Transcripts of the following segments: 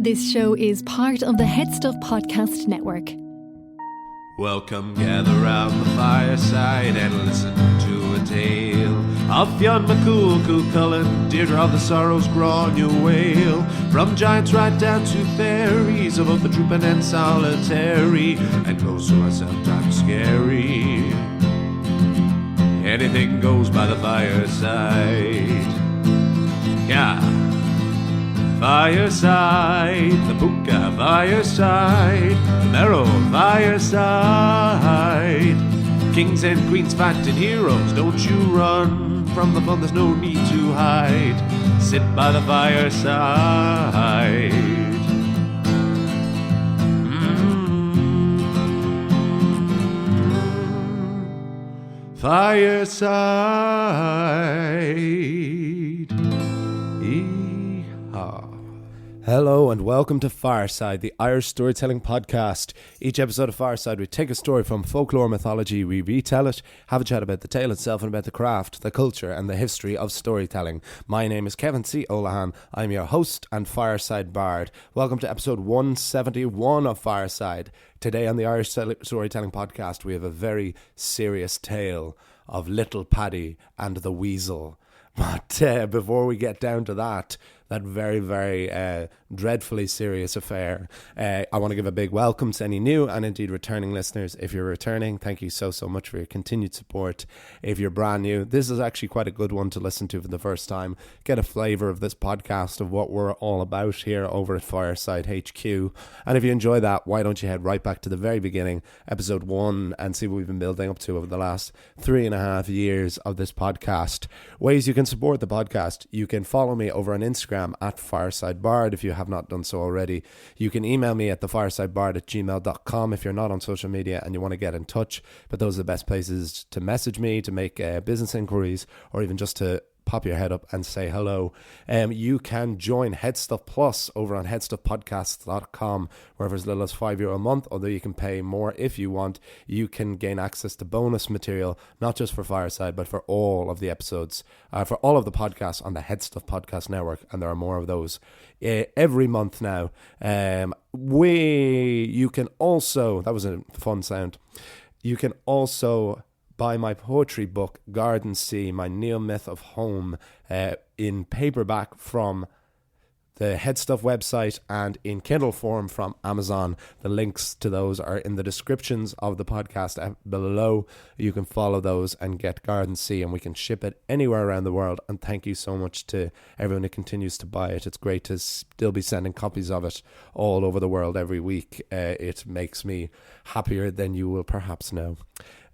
This show is part of the Head Stuff Podcast Network. Welcome, gather round the fireside and listen to a tale of Fionn McCool, Cullen, Deirdre of the Sorrows, Grainne Wail. From giants right down to fairies, of both the drooping and solitary, and those who are sometimes scary. Anything goes by the fireside. Yeah. Fireside, the Puka fireside, the Marrow fireside. Kings and queens fighting heroes, don't you run from the fun, there's no need to hide. Sit by the fireside. Fireside. Hello and welcome to Fireside, the Irish storytelling podcast. Each episode of Fireside, we take a story from folklore mythology, we retell it, have a chat about the tale itself and about the craft, the culture and the history of storytelling. My name is Kevin C. O'Lahan. I'm your host and Fireside Bard. Welcome to episode 171 of Fireside. Today on the Irish storytelling podcast, we have a very serious tale of little Paddy and the Weasel. But before we get down to that very, very dreadfully serious affair, I want to give a big welcome to any new and indeed returning listeners. If you're returning, thank you so much for your continued support. If you're brand new, this is actually quite a good one to listen to for the first time. Get a flavour of this podcast, of what we're all about here over at Fireside HQ. And if you enjoy that, why don't you head right back to the very beginning, episode 1, and see what we've been building up to over the last 3.5 years of this podcast. Ways you can support the podcast: you can follow me over on Instagram at FiresideBard if you have not done so already. You can email me at thefiresidebard@gmail.com if you're not on social media and you want to get in touch. But those are the best places to message me, to make business inquiries, or even just to pop your head up and say hello. You can join Headstuff Plus over on headstuffpodcasts.com, where for as little as €5 a month, although you can pay more if you want. You can gain access to bonus material, not just for Fireside, but for all of the episodes, for all of the podcasts on the Headstuff Podcast Network, and there are more of those every month now. You can also, that was a fun sound, you can also buy my poetry book, Garden Sea, my neo-myth of home, in paperback from the Headstuff website and in Kindle form from Amazon. The links to those are in the descriptions of the podcast below. You can follow those and get Garden Sea, and we can ship it anywhere around the world. And thank you so much to everyone who continues to buy it. It's great to still be sending copies of it all over the world every week. It makes me happier than you will perhaps know.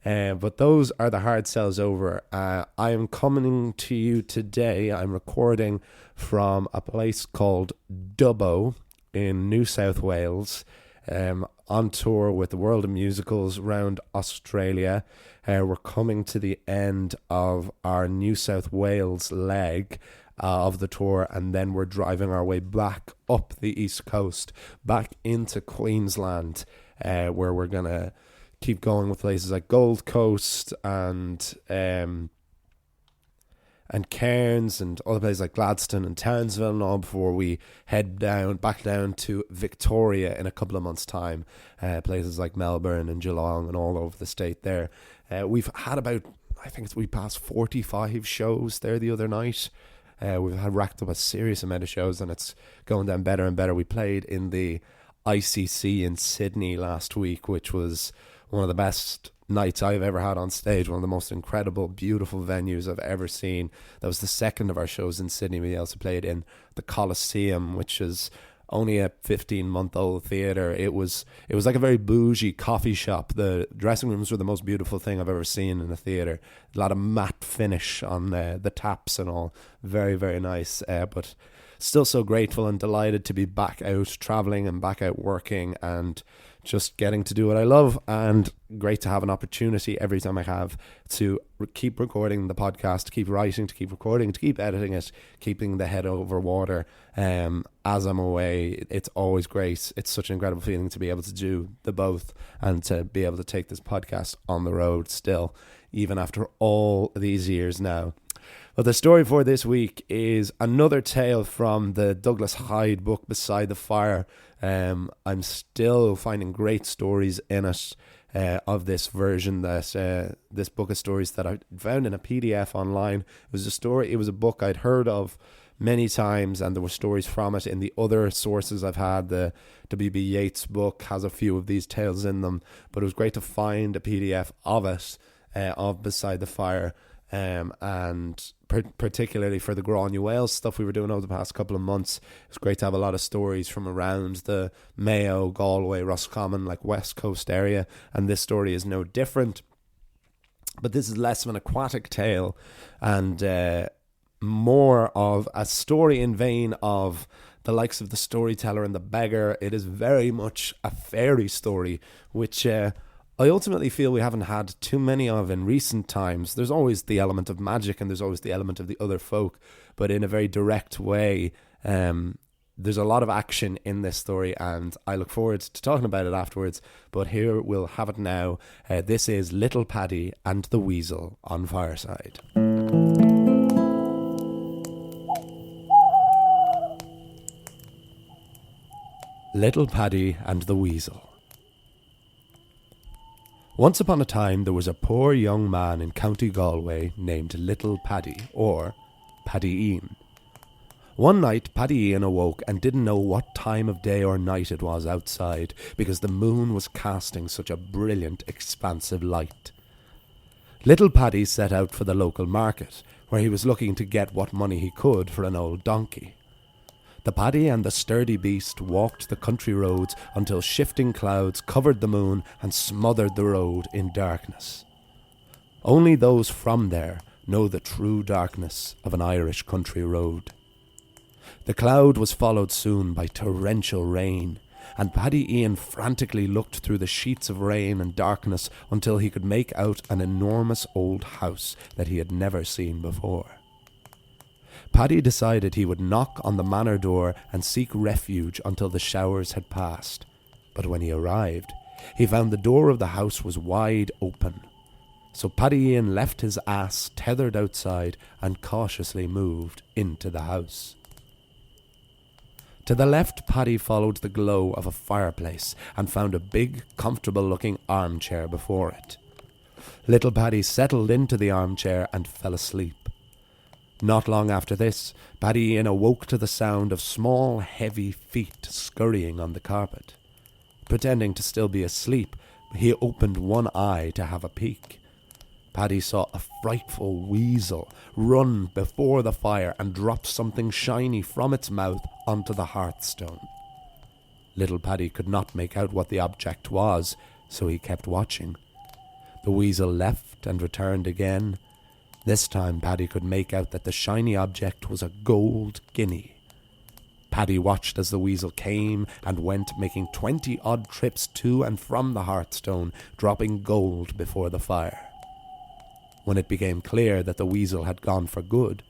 But those are the hard sells over. I am coming to you today. I'm recording from a place called Dubbo in New South Wales, on tour with the World of Musicals around Australia. We're coming to the end of our New South Wales leg of the tour, and then we're driving our way back up the East Coast, back into Queensland, where we're going to keep going with places like Gold Coast and Cairns and other places like Gladstone and Townsville and all, before we head back down to Victoria in a couple of months' time. Places like Melbourne and Geelong and all over the state there. We've had we passed 45 shows there the other night. We've racked up a serious amount of shows, and it's going down better and better. We played in the ICC in Sydney last week, which was one of the best nights I've ever had on stage, one of the most incredible, beautiful venues I've ever seen. That was the second of our shows in Sydney. We also played in the Coliseum, which is only a 15-month-old theatre. It was like a very bougie coffee shop. The dressing rooms were the most beautiful thing I've ever seen in a theatre. A lot of matte finish on the taps and all. Very, very nice. But still so grateful and delighted to be back out travelling and back out working and just getting to do what I love, and great to have an opportunity every time I have to keep recording the podcast, to keep writing, to keep recording, to keep editing it, keeping the head over water as I'm away. It's always great. It's such an incredible feeling to be able to do the both and to be able to take this podcast on the road still, even after all these years now. Well, the story for this week is another tale from the Douglas Hyde book, Beside the Fire. I'm still finding great stories in it of this version, that this book of stories that I found in a PDF online. It was a book I'd heard of many times, and there were stories from it in the other sources I've had. The W.B. Yeats book has a few of these tales in them, but it was great to find a PDF of it, of Beside the Fire. And particularly for the Granuaile stuff we were doing over the past couple of months, it's great to have a lot of stories from around the Mayo, Galway, Roscommon, like West Coast area, and this story is no different. But this is less of an aquatic tale and more of a story in vein of the likes of The Storyteller and The Beggar. It is very much a fairy story, which I ultimately feel we haven't had too many of in recent times. There's always the element of magic and there's always the element of the other folk, but in a very direct way. There's a lot of action in this story, and I look forward to talking about it afterwards, but here we'll have it now. This is Little Paddy and the Weasel on Fireside. Little Paddy and the Weasel. Once upon a time there was a poor young man in County Galway named Little Paddy, or Paddy Ian. One night Paddy Ian awoke and didn't know what time of day or night it was outside, because the moon was casting such a brilliant, expansive light. Little Paddy set out for the local market, where he was looking to get what money he could for an old donkey. The Paddy and the sturdy beast walked the country roads until shifting clouds covered the moon and smothered the road in darkness. Only those from there know the true darkness of an Irish country road. The cloud was followed soon by torrential rain, and Paddy Ian frantically looked through the sheets of rain and darkness until he could make out an enormous old house that he had never seen before. Paddy decided he would knock on the manor door and seek refuge until the showers had passed. But when he arrived, he found the door of the house was wide open. So Paddy Ian left his ass tethered outside and cautiously moved into the house. To the left, Paddy followed the glow of a fireplace and found a big, comfortable-looking armchair before it. Little Paddy settled into the armchair and fell asleep. Not long after this, Paddy Ian awoke to the sound of small, heavy feet scurrying on the carpet. Pretending to still be asleep, he opened one eye to have a peek. Paddy saw a frightful weasel run before the fire and drop something shiny from its mouth onto the hearthstone. Little Paddy could not make out what the object was, so he kept watching. The weasel left and returned again. This time Paddy could make out that the shiny object was a gold guinea. Paddy watched as the weasel came and went, making 20-odd trips to and from the hearthstone, dropping gold before the fire. When it became clear that the weasel had gone for good,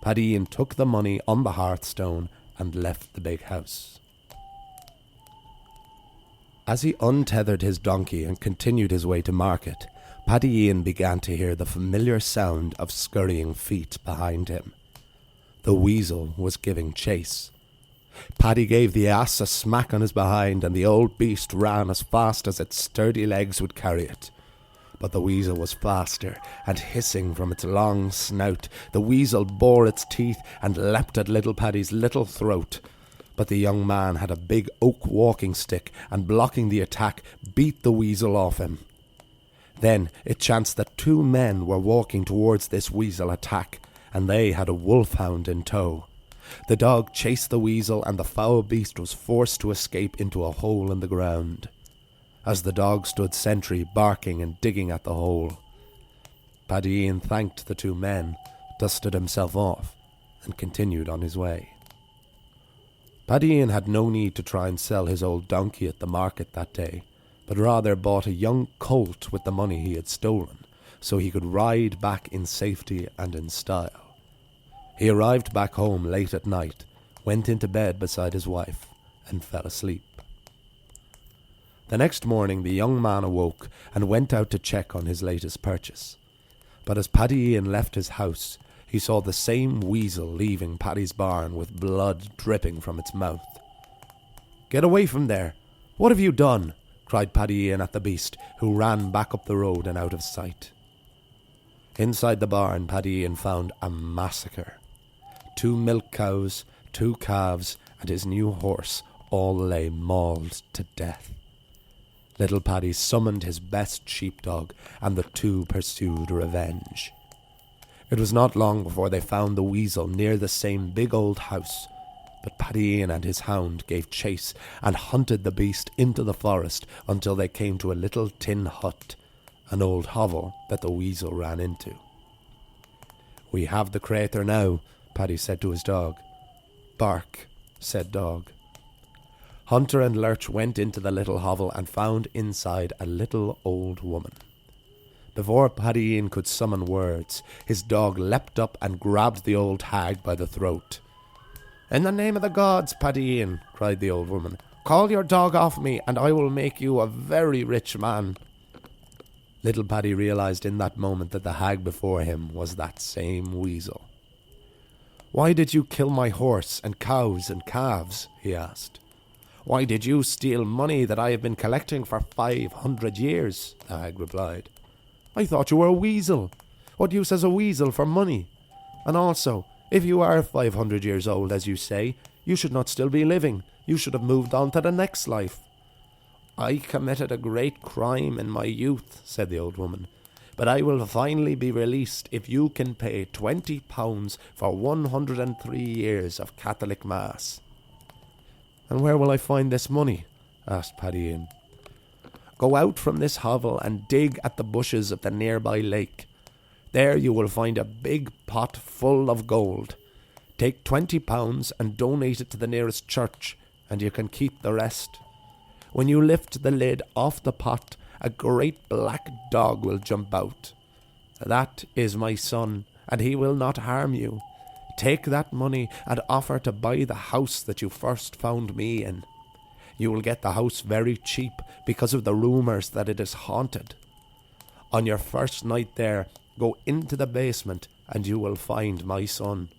Paddy Ian took the money on the hearthstone and left the big house. As he untethered his donkey and continued his way to market, Paddy Ian began to hear the familiar sound of scurrying feet behind him. The weasel was giving chase. Paddy gave the ass a smack on his behind, and the old beast ran as fast as its sturdy legs would carry it. But the weasel was faster, and hissing from its long snout, the weasel bore its teeth and leapt at little Paddy's little throat. But the young man had a big oak walking stick, and blocking the attack, beat the weasel off him. Then it chanced that 2 men were walking towards this weasel attack, and they had a wolfhound in tow. The dog chased the weasel, and the foul beast was forced to escape into a hole in the ground. As the dog stood sentry, barking and digging at the hole, Paddy Ian thanked the 2 men, dusted himself off, and continued on his way. Paddy Ian had no need to try and sell his old donkey at the market that day, but rather bought a young colt with the money he had stolen, so he could ride back in safety and in style. He arrived back home late at night, went into bed beside his wife, and fell asleep. The next morning the young man awoke and went out to check on his latest purchase. But as Paddy Ian left his house, he saw the same weasel leaving Paddy's barn with blood dripping from its mouth. "Get away from there! What have you done?" cried Paddy Ian at the beast, who ran back up the road and out of sight. Inside the barn, Paddy Ian found a massacre. 2 milk cows, 2 calves, and his new horse all lay mauled to death. Little Paddy summoned his best sheepdog, and the 2 pursued revenge. It was not long before they found the weasel near the same big old house, but Paddy Ian and his hound gave chase and hunted the beast into the forest until they came to a little tin hut, an old hovel that the weasel ran into. "We have the crater now," Paddy said to his dog. "Bark," said dog. Hunter and Lurch went into the little hovel and found inside a little old woman. Before Paddy Ian could summon words, his dog leapt up and grabbed the old hag by the throat. "In the name of the gods, Paddy Ian," cried the old woman, "call your dog off me and I will make you a very rich man." Little Paddy realised in that moment that the hag before him was that same weasel. "Why did you kill my horse and cows and calves?" he asked. "Why did you steal money that I have been collecting for 500 years? The hag replied. "I thought you were a weasel. What use has a weasel for money? And also, if you are 500 years old, as you say, you should not still be living. You should have moved on to the next life." "I committed a great crime in my youth," said the old woman, "but I will finally be released if you can pay £20 for 103 years of Catholic Mass." "And where will I find this money?" asked Paddy Ian. "Go out from this hovel and dig at the bushes of the nearby lake. There you will find a big pot full of gold. Take £20 and donate it to the nearest church, and you can keep the rest. When you lift the lid off the pot, a great black dog will jump out. That is my son, and he will not harm you. Take that money and offer to buy the house that you first found me in. You will get the house very cheap because of the rumours that it is haunted. On your first night there, go into the basement and you will find my son.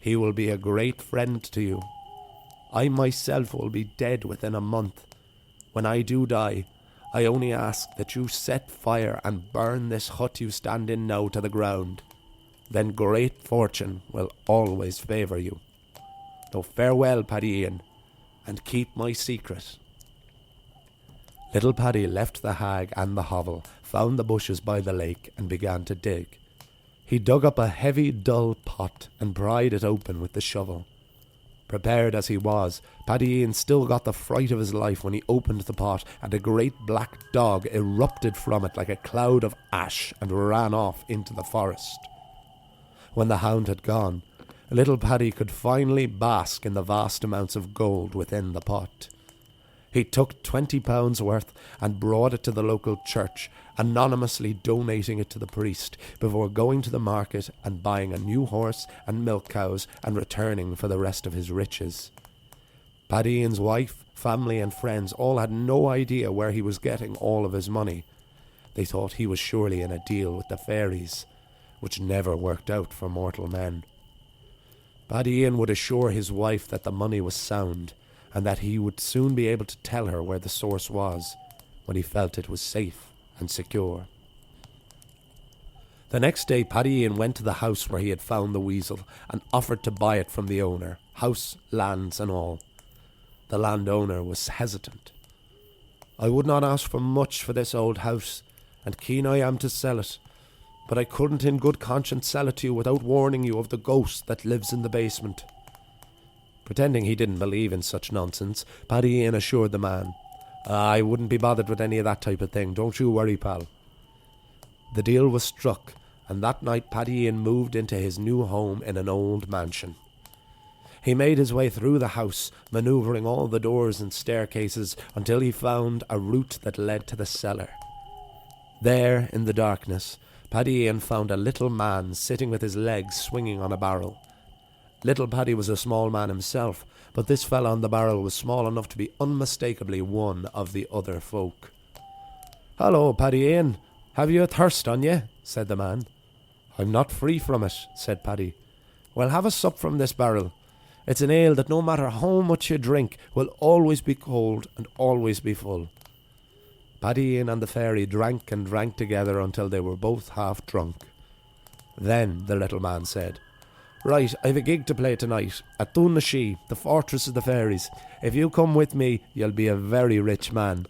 He will be a great friend to you. I myself will be dead within a month. When I do die, I only ask that you set fire and burn this hut you stand in now to the ground. Then great fortune will always favour you. So farewell, Paddy Ian, and keep my secret." Little Paddy left the hag and the hovel, found the bushes by the lake, and began to dig. He dug up a heavy, dull pot and pried it open with the shovel. Prepared as he was, Paddy Ian still got the fright of his life when he opened the pot and a great black dog erupted from it like a cloud of ash and ran off into the forest. When the hound had gone, little Paddy could finally bask in the vast amounts of gold within the pot. He took £20 worth and brought it to the local church, anonymously donating it to the priest before going to the market and buying a new horse and milk cows and returning for the rest of his riches. Paddy Ian's wife, family and friends all had no idea where he was getting all of his money. They thought he was surely in a deal with the fairies, which never worked out for mortal men. Paddy Ian would assure his wife that the money was sound, and that he would soon be able to tell her where the source was, when he felt it was safe and secure. The next day Paddy Ian went to the house where he had found the weasel and offered to buy it from the owner, house, lands and all. The landowner was hesitant. "I would not ask for much for this old house, and keen I am to sell it, but I couldn't in good conscience sell it to you without warning you of the ghost that lives in the basement." Pretending he didn't believe in such nonsense, Paddy Ian assured the man, "I wouldn't be bothered with any of that type of thing, don't you worry, pal." The deal was struck, and that night Paddy Ian moved into his new home in an old mansion. He made his way through the house, manoeuvring all the doors and staircases until he found a route that led to the cellar. There, in the darkness, Paddy Ian found a little man sitting with his legs swinging on a barrel. Little Paddy was a small man himself, but this fellow on the barrel was small enough to be unmistakably one of the other folk. "Hello, Paddy Ian. Have you a thirst on you?" said the man. I'm not free from it, said Paddy. Well, have a sup from this barrel. It's an ale that no matter how much you drink will always be cold and always be full. Paddy and the fairy drank and drank together until they were both half drunk. Then the little man said, Right, I've a gig to play tonight at Dún-na-Shee, the fortress of the fairies. If you come with me, you'll be a very rich man.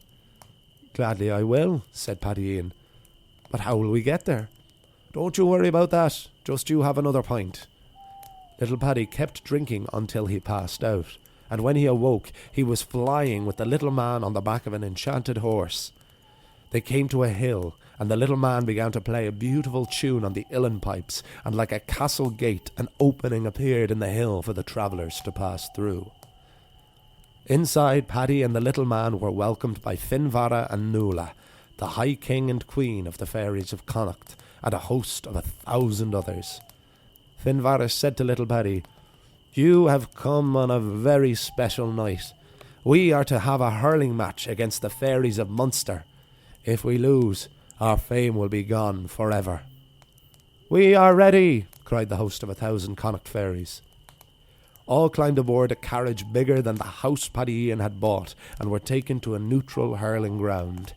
Gladly I will, said Paddy Ian. But how will we get there? Don't you worry about that, just you have another pint. Little Paddy kept drinking until he passed out, and when he awoke, he was flying with the little man on the back of an enchanted horse. They came to a hill, and the little man began to play a beautiful tune on the uilleann pipes, and like a castle gate, an opening appeared in the hill for the travellers to pass through. Inside, Paddy and the little man were welcomed by Finvarra and Nuala, the High King and Queen of the fairies of Connacht, and a host of 1,000 others. Finvarra said to little Paddy, You have come on a very special night. We are to have a hurling match against the fairies of Munster. If we lose, our fame will be gone forever. We are ready, cried the host of 1,000 Connacht fairies. All climbed aboard a carriage bigger than the house Paddy Ian had bought and were taken to a neutral hurling ground.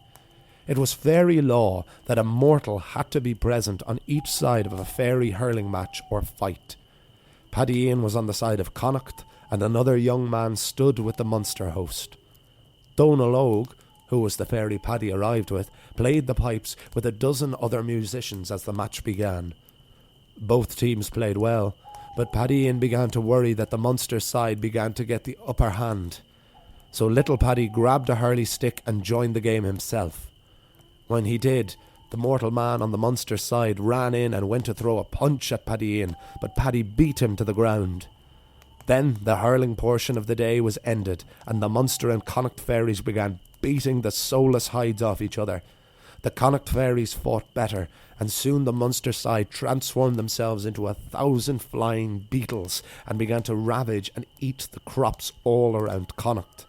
It was fairy law that a mortal had to be present on each side of a fairy hurling match or fight. Paddy Ian was on the side of Connacht, and another young man stood with the Munster host. Donal Óg, who was the fairy Paddy arrived with, played the pipes with 12 other musicians as the match began. Both teams played well, but Paddy Ian began to worry that the Munster side began to get the upper hand. So little Paddy grabbed a hurley stick and joined the game himself. When he did, the mortal man on the Munster side ran in and went to throw a punch at Paddy Ian, but Paddy beat him to the ground. Then the hurling portion of the day was ended, and the Munster and Connacht fairies began beating the soulless hides off each other. The Connacht fairies fought better, and soon the Munster side transformed themselves into 1,000 flying beetles and began to ravage and eat the crops all around Connacht.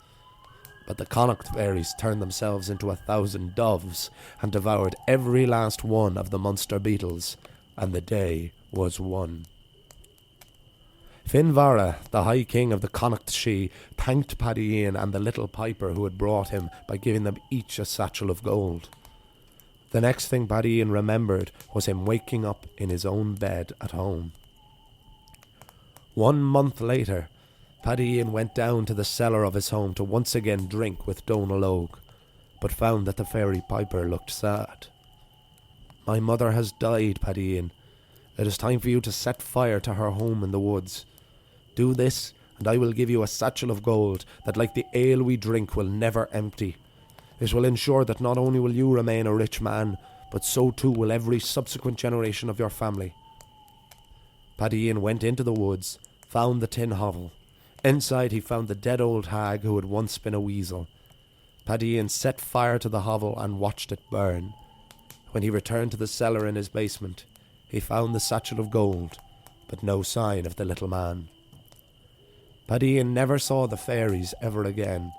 But the Connacht fairies turned themselves into 1,000 doves and devoured every last one of the Munster beetles, and the day was won. Finvarra, the High King of the CLXXI, thanked Paddy Ian and the little piper who had brought him by giving them each a satchel of gold. The next thing Paddy Ian remembered was him waking up in his own bed at home. 1 month later, Paddy Ian went down to the cellar of his home to once again drink with Donal Óg, but found that the fairy piper looked sad. My mother has died, Paddy Ian. It is time for you to set fire to her home in the woods. Do this, and I will give you a satchel of gold that, like the ale we drink, will never empty. It will ensure that not only will you remain a rich man, but so too will every subsequent generation of your family. Paddy Ian went into the woods, found the tin hovel. Inside he found the dead old hag who had once been a weasel. Paddy Ian set fire to the hovel and watched it burn. When he returned to the cellar in his basement, he found the satchel of gold, but no sign of the little man. Paddy Ian never saw the fairies ever again,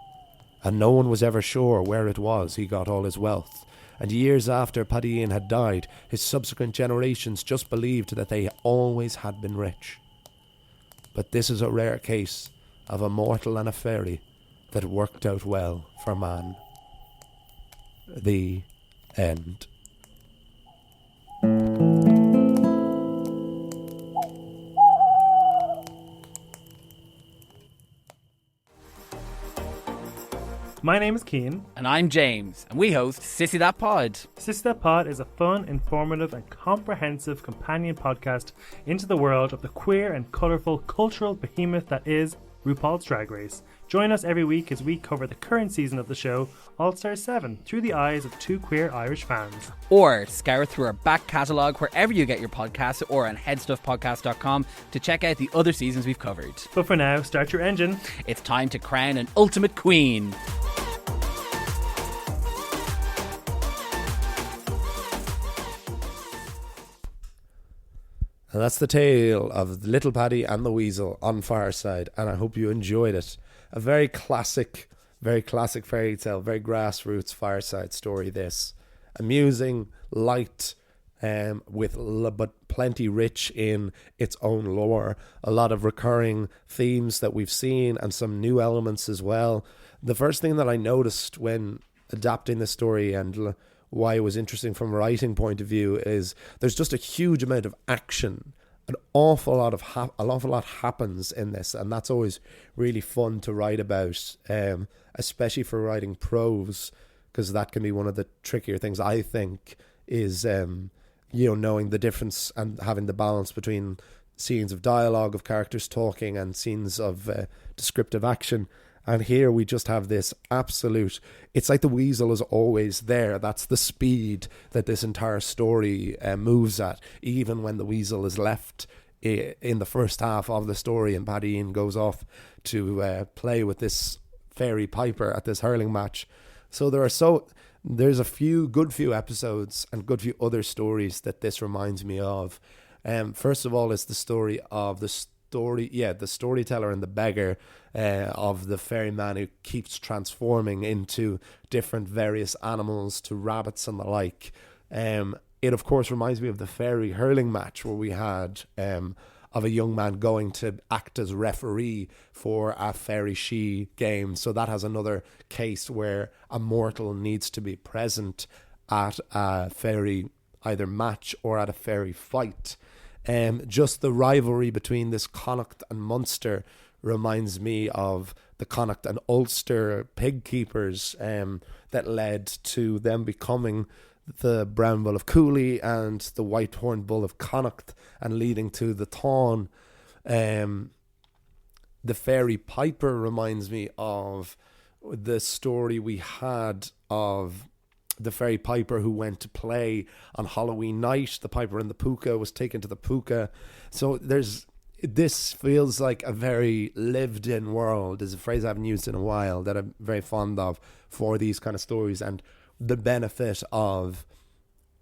and no one was ever sure where it was he got all his wealth, and years after Paddy Ian had died, his subsequent generations just believed that they always had been rich. But this is a rare case of a mortal and a fairy that worked out well for man. The end. My name is Cian. And I'm James, and we host Sissy That Pod. Sissy That Pod is a fun, informative and comprehensive companion podcast into the world of the queer and colourful cultural behemoth that is RuPaul's Drag Race. Join us every week as we cover the current season of the show, All Stars 7, through the eyes of 2 queer Irish fans. Or scour through our back catalogue wherever you get your podcasts or on headstuffpodcast.com to check out the other seasons we've covered. But for now, start your engine. It's time to crown an ultimate queen. And that's the tale of Little Paddy and the Weasel on Fireside, and I hope you enjoyed it. A very classic fairy tale, very grassroots fireside story this. Amusing, light, but plenty rich in its own lore. A lot of recurring themes that we've seen and some new elements as well. The first thing that I noticed when adapting the story and why it was interesting from a writing point of view is there's just a huge amount of action. An awful lot happens in this, and that's always really fun to write about, especially for writing prose, because that can be one of the trickier things, I think, is knowing the difference and having the balance between scenes of dialogue of characters talking and scenes of descriptive action. And here we just have this absolute, it's like the Weasel is always there. That's the speed that this entire story moves at, even when the Weasel is left in the first half of the story and Paddy goes off to play with this fairy piper at this hurling match. So there's a good few episodes and good few other stories that this reminds me of. First of all, it's the story of the storyteller and the beggar, of the ferryman who keeps transforming into different various animals, to rabbits and the like. It of course reminds me of the fairy hurling match where we had of a young man going to act as referee for a fairy she game. So that has another case where a mortal needs to be present at a fairy either match or at a fairy fight. Just the rivalry between this Connacht and Munster reminds me of the Connacht and Ulster pig keepers, that led to them becoming the Brown Bull of Cooley and the White Horned Bull of Connacht, and leading to the Táin. The Fairy Piper reminds me of the story we had of the fairy piper who went to play on Halloween night. The piper in the puka was taken to the puka. So this feels like a very lived in world, is a phrase I haven't used in a while that I'm very fond of for these kind of stories. And the benefit of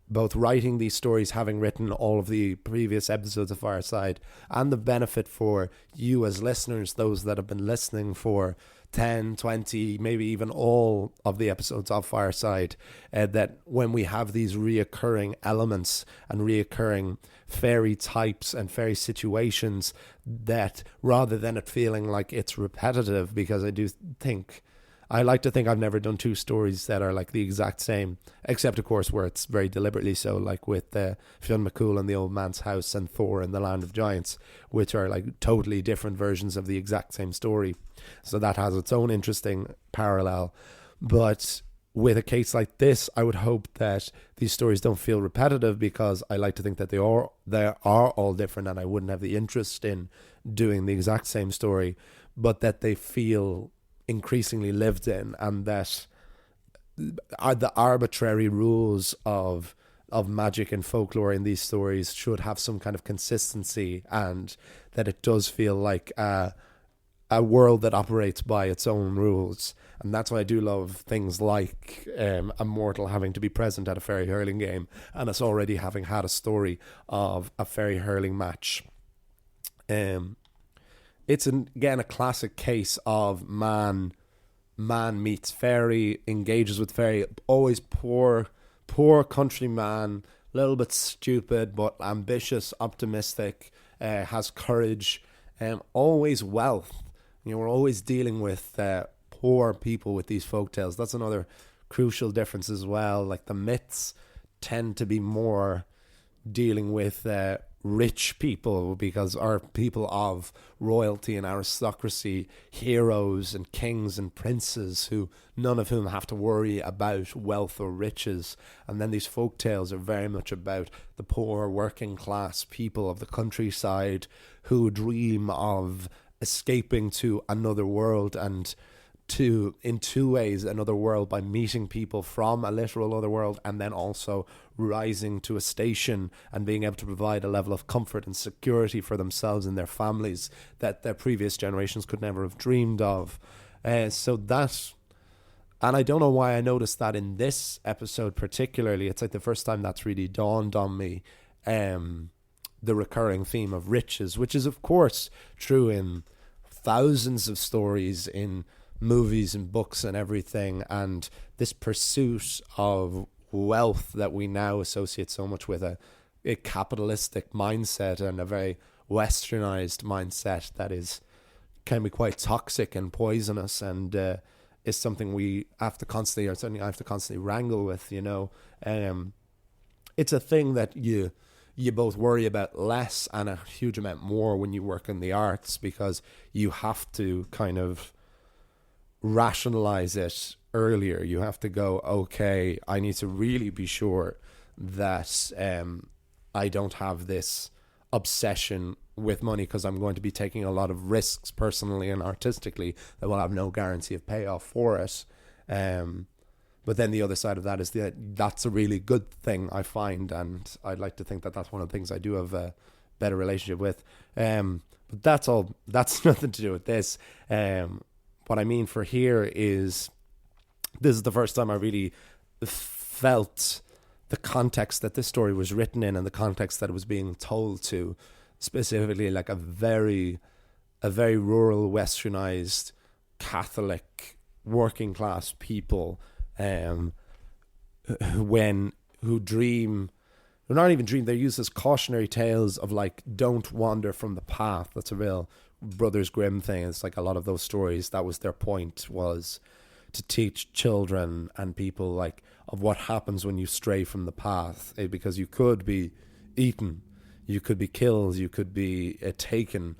both writing these stories, having written all of the previous episodes of Fireside, and the benefit for you as listeners, those that have been listening for 10, 20, maybe even all of the episodes of Fireside, that when we have these reoccurring elements and reoccurring fairy types and fairy situations, that rather than it feeling like it's repetitive, because I like to think I've never done two stories that are like the exact same, except of course where it's very deliberately so, like with Fionn McCool and the Old Man's House and Thor and the Land of Giants, which are like totally different versions of the exact same story. So that has its own interesting parallel. But with a case like this, I would hope that these stories don't feel repetitive, because I like to think that they are all different, and I wouldn't have the interest in doing the exact same story, but that they feel increasingly lived in, and that the arbitrary rules of magic and folklore in these stories should have some kind of consistency, and that it does feel like a world that operates by its own rules. And that's why I do love things like a mortal having to be present at a fairy hurling game, and us already having had a story of a fairy hurling match. It's again a classic case of man meets fairy, engages with fairy, always poor countryman, a little bit stupid but ambitious, optimistic, has courage, always wealth. We're always dealing with poor people with these folktales. That's another crucial difference as well. Like the myths tend to be more dealing with rich people, because our people of royalty and aristocracy, heroes and kings and princes, who none of whom have to worry about wealth or riches. And then these folk tales are very much about the poor working class people of the countryside who dream of escaping to another world, and in two ways another world by meeting people from a literal other world, and then also rising to a station and being able to provide a level of comfort and security for themselves and their families that their previous generations could never have dreamed of. And I don't know why I noticed that in this episode particularly. It's like the first time that's really dawned on me, the recurring theme of riches, which is of course true in thousands of stories in movies and books and everything, and this pursuit of wealth that we now associate so much with a capitalistic mindset and a very westernized mindset that can be quite toxic and poisonous, and is something we have to constantly, or something I have to constantly wrangle with, it's a thing that you both worry about less and a huge amount more when you work in the arts, because you have to kind of rationalize it earlier. You have to go, okay, I need to really be sure that I don't have this obsession with money, because I'm going to be taking a lot of risks personally and artistically that will have no guarantee of payoff for it. But then the other side of that is that's a really good thing, I find, and I'd like to think that that's one of the things I do have a better relationship with. But that's all. That's nothing to do with this. What I mean for here is, this is the first time I really felt the context that this story was written in and the context that it was being told to, specifically like a very rural, westernized, Catholic, working class people who dream, or not even dream, they use this cautionary tales of like, don't wander from the path. That's a real Brothers Grimm thing. It's like a lot of those stories, that was their point, was to teach children and people like of what happens when you stray from the path, because you could be eaten, you could be killed, you could be taken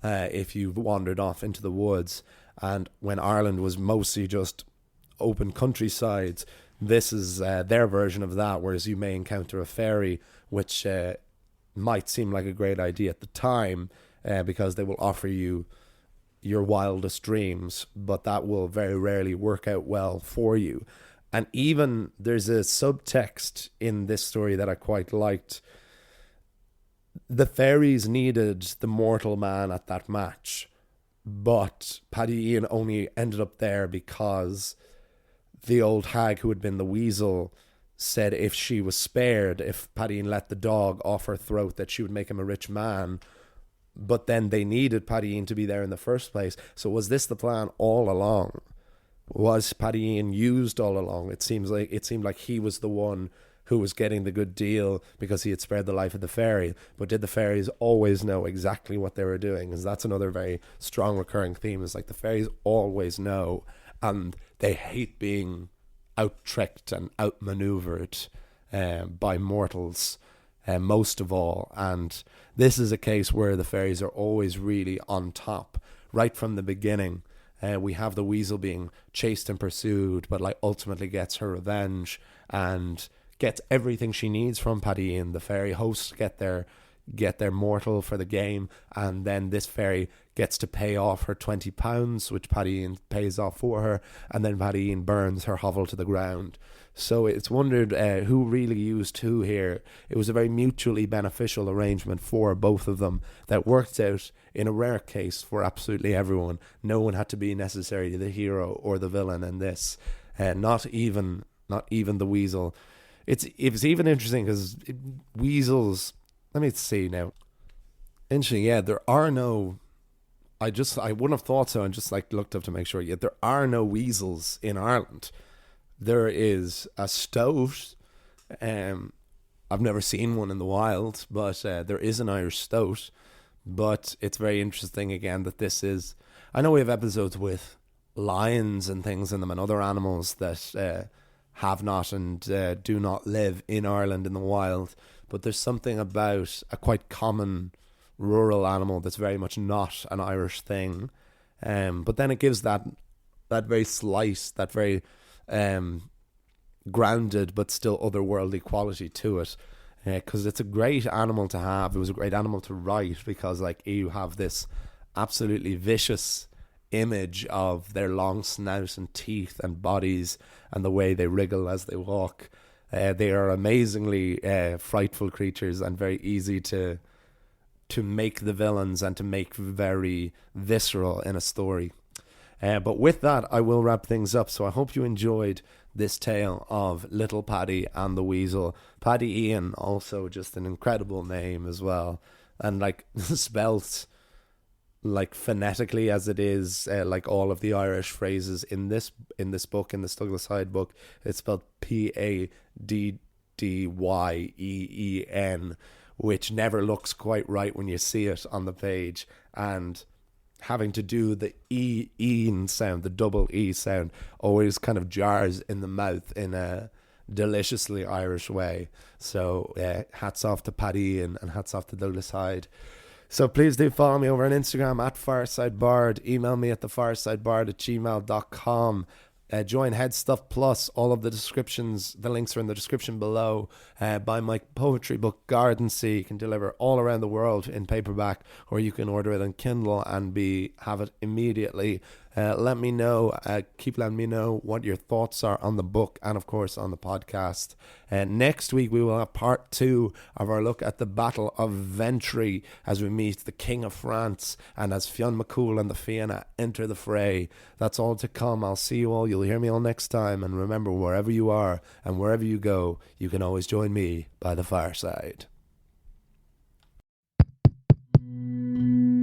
if you wandered off into the woods. And when Ireland was mostly just open countrysides, this is their version of that, whereas you may encounter a fairy, which might seem like a great idea at the time, because they will offer you your wildest dreams, but that will very rarely work out well for you. And even there's a subtext in this story that I quite liked. The fairies needed the mortal man at that match, but Paddy Ian only ended up there because the old hag who had been the Weasel said if she was spared, if Paddy Ian let the dog off her throat, that she would make him a rich man. But then they needed Paddy Ian to be there in the first place. So was this the plan all along? Was Paddy Ian used all along? It seemed like he was the one who was getting the good deal because he had spared the life of the fairy. But did the fairies always know exactly what they were doing? Because that's another very strong recurring theme, is like the fairies always know, and they hate being out-tricked and outmaneuvered by mortals, most of all. And this is a case where the fairies are always really on top right from the beginning. We have the Weasel being chased and pursued, but like ultimately gets her revenge and gets everything she needs from Paddy Ian. The fairy hosts get their mortal for the game, and then this fairy gets to pay off her £20, which Paddy Ian pays off for her, and then Paddy Ian burns her hovel to the ground. So it's wondered who really used who here. It was a very mutually beneficial arrangement for both of them that worked out in a rare case for absolutely everyone. No one had to be necessarily the hero or the villain in this. Not even the Weasel. It was even interesting because weasels. Let me see now. Interesting, yeah. There are no. I wouldn't have thought so, and just like looked up to make sure. Yeah, there are no weasels in Ireland. There is a stoat. I've never seen one in the wild, but there is an Irish stoat. But it's very interesting again that this is. I know we have episodes with lions and things in them, and other animals that have not and do not live in Ireland in the wild. But there's something about a quite common rural animal that's very much not an Irish thing. But then it gives that very slight, that very grounded but still otherworldly quality to it. Because it's a great animal to have. It was a great animal to write, because like you have this absolutely vicious image of their long snout and teeth and bodies and the way they wriggle as they walk. They are amazingly frightful creatures and very easy to make the villains and to make very visceral in a story. But with that, I will wrap things up. So I hope you enjoyed this tale of Little Paddy and the Weasel. Paddy Ian, also just an incredible name as well. And like spelt like phonetically as it is like all of the Irish phrases in this book, in this Douglas Hyde book. It's spelled Paddyen, which never looks quite right when you see it on the page, and having to do the E sound, the double E sound, always kind of jars in the mouth in a deliciously Irish way. So hats off to Paddy and hats off to Douglas Hyde. So please do follow me over on Instagram at FiresideBard. Email me at thefiresidebard@gmail.com. Join Head Stuff Plus. All of the descriptions, the links are in the description below. Buy my poetry book Garden Sea. You can deliver all around the world in paperback, or you can order it on Kindle and have it immediately. Let me know, keep letting me know what your thoughts are on the book and of course on the podcast. Next week we will have part 2 of our look at the Battle of Ventry as we meet the King of France and as Fionn McCool and the Fianna enter the fray. That's all to come. I'll see you all. You'll hear me all next time, and remember, wherever you are and wherever you go, you can always join me by the fireside.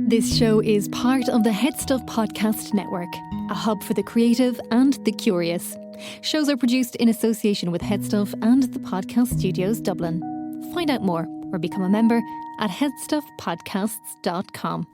This show is part of the Head Stuff Podcast Network, a hub for the creative and the curious. Shows are produced in association with Head Stuff and the Podcast Studios Dublin. Find out more or become a member at headstuffpodcasts.com.